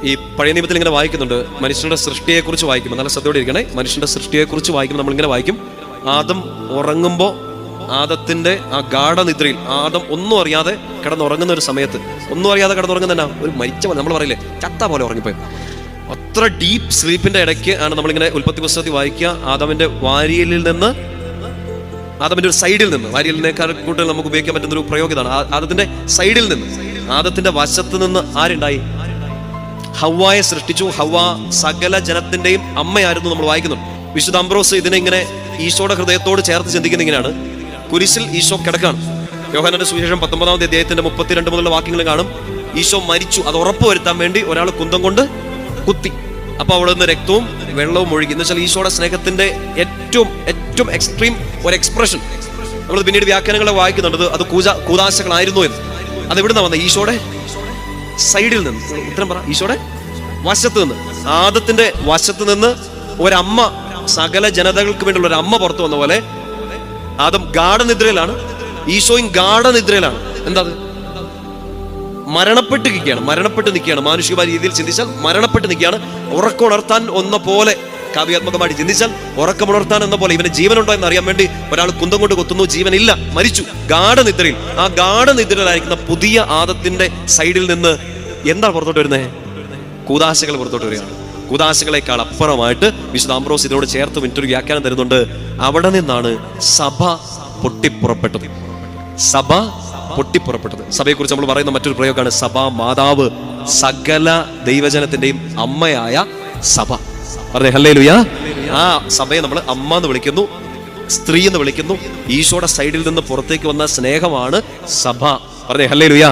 ഈ പഴയ നിയമത്തിൽ ഇങ്ങനെ വായിക്കുന്നുണ്ട്, മനുഷ്യന്റെ സൃഷ്ടിയെക്കുറിച്ച് വായിക്കുമ്പോൾ നല്ല ശ്രദ്ധയോടെ ഇരിക്കണേ. മനുഷ്യന്റെ സൃഷ്ടിയെക്കുറിച്ച് വായിക്കുമ്പോൾ നമ്മളിങ്ങനെ വായിക്കും, ആദം ഉറങ്ങുമ്പോൾ ആദത്തിന്റെ ആ ഗാഠനിദ്രയിൽ ആദം ഒന്നും അറിയാതെ കിടന്നുറങ്ങുന്ന ഒരു സമയത്ത്, ഒന്നും അറിയാതെ കിടന്നുറങ്ങുന്ന ഒരു മരിച്ച പോലെ, നമ്മൾ പറയില്ലേ ചത്ത പോലെ ഉറങ്ങിപ്പോയി, അത്ര ഡീപ്പ് സ്ലീപ്പിന്റെ ഇടയ്ക്ക് ആണ് നമ്മളിങ്ങനെ ഉൽപ്പത്തി പുസ്തകത്തിൽ വായിക്കുക. ആദമിന്റെ വാരിയലിൽ നിന്ന്, ആദമിന്റെ ഒരു സൈഡിൽ നിന്ന്, വാരിയലിനേക്കാൾ കൂടുതൽ നമുക്ക് ഉപയോഗിക്കാൻ പറ്റുന്ന ഒരു പ്രയോഗം ഇതാണ്, ആദത്തിന്റെ സൈഡിൽ നിന്ന്, ആദത്തിന്റെ വശത്ത് നിന്ന് ആരുണ്ടായി? ഹവ്വായെ സൃഷ്ടിച്ചു. ഹവ്വ സകല ജനത്തിന്റെയും അമ്മയായിരുന്നു നമ്മൾ വായിക്കുന്നുണ്ട്. വിശുദ്ധ അംബ്രോസ് ഇതിനെ ഇങ്ങനെ ഈശോയുടെ ഹൃദയത്തോട് ചേർത്ത് ചിന്തിക്കുന്ന ഇങ്ങനെയാണ്, കുരിശിൽ ഈശോ കിടക്കാണ്. യോഹന്നാന്റെ സുവിശേഷം 19 അധ്യായത്തിന്റെ 32 മുതലുള്ള വാക്യങ്ങൾ കാണും. ഈശോ മരിച്ചു, അത് ഉറപ്പുവരുത്താൻ വേണ്ടി ഒരാൾ കുന്തം കൊണ്ട് കുത്തി. അപ്പൊ അവിടെ നിന്ന് രക്തവും വെള്ളവും ഒഴുകി. എന്ന് വെച്ചാൽ ഈശോയുടെ സ്നേഹത്തിന്റെ ഏറ്റവും ഏറ്റവും എക്സ്ട്രീം ഒരു എക്സ്പ്രഷൻ. നമ്മൾ പിന്നീട് വ്യാഖ്യാനങ്ങളെ വായിക്കുന്നുണ്ട്, അത് കൂദാശകളായിരുന്നു എന്ന്. അത് എവിടുന്നാ വന്നത്? ഈശോയുടെ സൈഡിൽ നിന്ന്. ഉത്തരം പറ. ഈശോയുടെ വശത്ത് നിന്ന്, ആദത്തിന്റെ വശത്ത് നിന്ന് ഒരമ്മ, സകല ജനതകൾക്ക് വേണ്ടിയുള്ള ഒരു അമ്മ പുറത്തു വന്ന പോലെ ആദം ഗാഠനിദ്രയിലാണ്, ഈശോയും ഗാഠനിദ്രയിലാണ്. എന്താ അത്? മരണപ്പെട്ട് നിൽക്കുകയാണ്. മാനുഷികമായ രീതിയിൽ ചിന്തിച്ചാൽ മരണപ്പെട്ട് നിൽക്കുകയാണ്. ഉറക്കമുണർത്താൻ ഒന്ന പോലെ, കാവ്യാത്മകമായിട്ട് ചിന്തിച്ചാൽ ഉറക്കമുണർത്താൻ എന്ന പോലെ, ഇവന് ജീവനുണ്ടോ എന്ന് അറിയാൻ വേണ്ടി ഒരാൾ കുന്തം കൊണ്ട് കൊത്തുന്നു, ജീവനില്ല, മരിച്ചു, ഗാഠനിദ്രയിൽ. ആ ഗാഠനിദ്രയിലായിരിക്കുന്ന പുതിയ ആദത്തിന്റെ സൈഡിൽ നിന്ന് എന്താണ് പുറത്തോട്ട് വരുന്നത്? കൂദാശകൾ പുറത്തോട്ട് വരികയാണ്. കൂദാശകളെക്കാൾ അപ്പുറമായിട്ട് വിശുദ്ധ അംബ്രോസ് ഇതിനോട് ചേർത്ത് മറ്റൊരു വ്യാഖ്യാനം തരുന്നുണ്ട്. അവിടെ നിന്നാണ് സഭ പൊട്ടിപ്പുറപ്പെട്ടത്. സഭ പൊട്ടിപ്പുറപ്പെട്ടത്. സഭയെക്കുറിച്ച് നമ്മൾ പറയുന്ന മറ്റൊരു പ്രയോഗമാണ് സഭാ മാതാവ്, സകല ദൈവജനത്തിന്റെയും അമ്മയായ സഭ. പറഞ്ഞേ ഹല്ലേലൂയ. ആ സഭയെ നമ്മൾ അമ്മ എന്ന് വിളിക്കുന്നു, സ്ത്രീ എന്ന് വിളിക്കുന്നു. ഈശോയുടെ സൈഡിൽ നിന്ന് പുറത്തേക്ക് വന്ന സ്നേഹമാണ് സഭ. പറഞ്ഞേ ഹല്ലേലൂയ.